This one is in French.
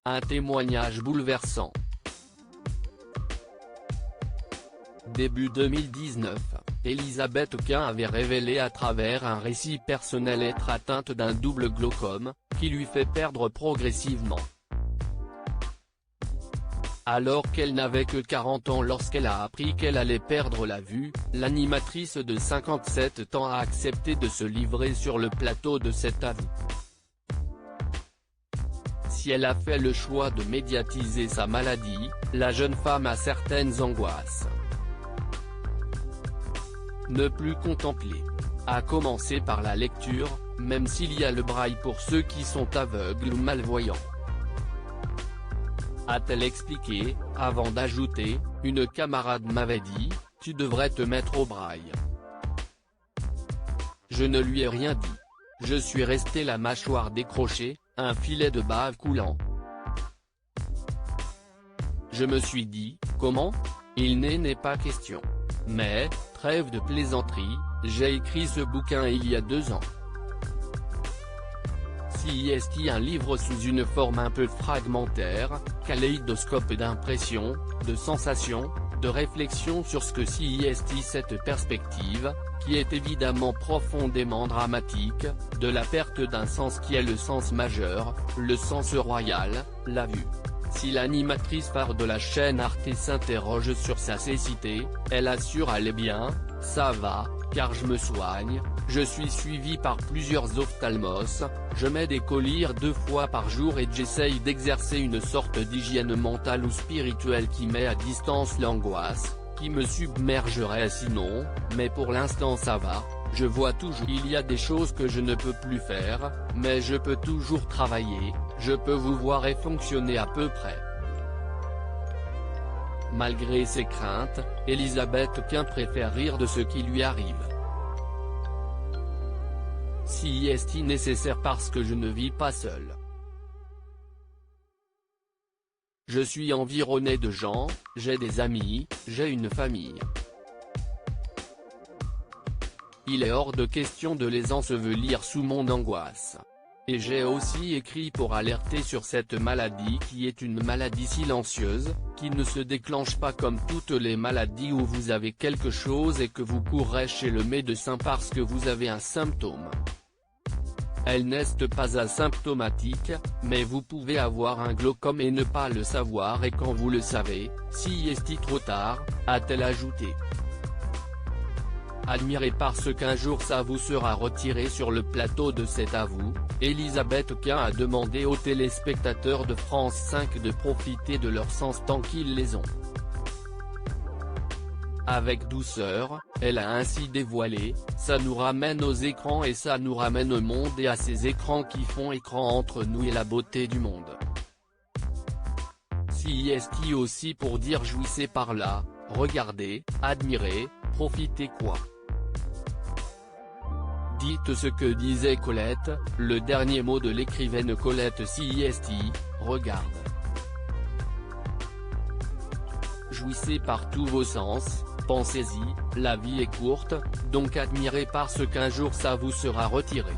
Un témoignage bouleversant. Début 2019, Elisabeth Quint avait révélé à travers un récit personnel être atteinte d'un double glaucome, qui lui fait perdre progressivement. Alors qu'elle n'avait que 40 ans lorsqu'elle a appris qu'elle allait perdre la vue, l'animatrice de 57 ans a accepté de se livrer sur le plateau de cet avou. Si elle a fait le choix de médiatiser sa maladie, la jeune femme a certaines angoisses. Ne plus contempler. À commencer par la lecture, même s'il y a le braille pour ceux qui sont aveugles ou malvoyants. A-t-elle expliqué, avant d'ajouter, une camarade m'avait dit, tu devrais te mettre au braille. Je ne lui ai rien dit. Je suis resté la mâchoire décrochée, un filet de bave coulant. Je me suis dit, comment ? Il n'est pas question. Mais, trêve de plaisanterie, j'ai écrit ce bouquin il y a 2 ans. CIST, un livre sous une forme un peu fragmentaire, kaléidoscope d'impressions, de sensations, de réflexions sur ce que CIST, cette perspective, qui est évidemment profondément dramatique, de la perte d'un sens qui est le sens majeur, le sens royal, la vue. Si l'animatrice phare de la chaîne Arte s'interroge sur sa cécité, elle assure allez bien, ça va, car je me soigne, je suis suivi par plusieurs ophtalmos, je mets des collyres 2 fois par jour et j'essaye d'exercer une sorte d'hygiène mentale ou spirituelle qui met à distance l'angoisse, qui me submergerait sinon, mais pour l'instant ça va, je vois toujours. Il y a des choses que je ne peux plus faire, mais je peux toujours travailler, je peux vous voir et fonctionner à peu près. Malgré ses craintes, Elisabeth Quint préfère rire de ce qui lui arrive. CIST nécessaire parce que je ne vis pas seul. Je suis environné de gens, j'ai des amis, j'ai une famille. Il est hors de question de les ensevelir sous mon angoisse. Et j'ai aussi écrit pour alerter sur cette maladie qui est une maladie silencieuse, qui ne se déclenche pas comme toutes les maladies où vous avez quelque chose et que vous courrez chez le médecin parce que vous avez un symptôme. Elle n'est pas asymptomatique, mais vous pouvez avoir un glaucome et ne pas le savoir et quand vous le savez, CIST trop tard, a-t-elle ajouté. Admirée parce qu'un jour ça vous sera retiré sur le plateau de cet avou, Elisabeth Quint a demandé aux téléspectateurs de France 5 de profiter de leur sens tant qu'ils les ont. Avec douceur, elle a ainsi dévoilé, ça nous ramène aux écrans et ça nous ramène au monde et à ces écrans qui font écran entre nous et la beauté du monde. CIST aussi pour dire jouissez par là, regardez, admirez, profitez quoi. Dites ce que disait Colette, le dernier mot de l'écrivaine Colette CIST, regarde. Jouissez par tous vos sens, pensez-y, la vie est courte, donc admirez parce qu'un jour ça vous sera retiré.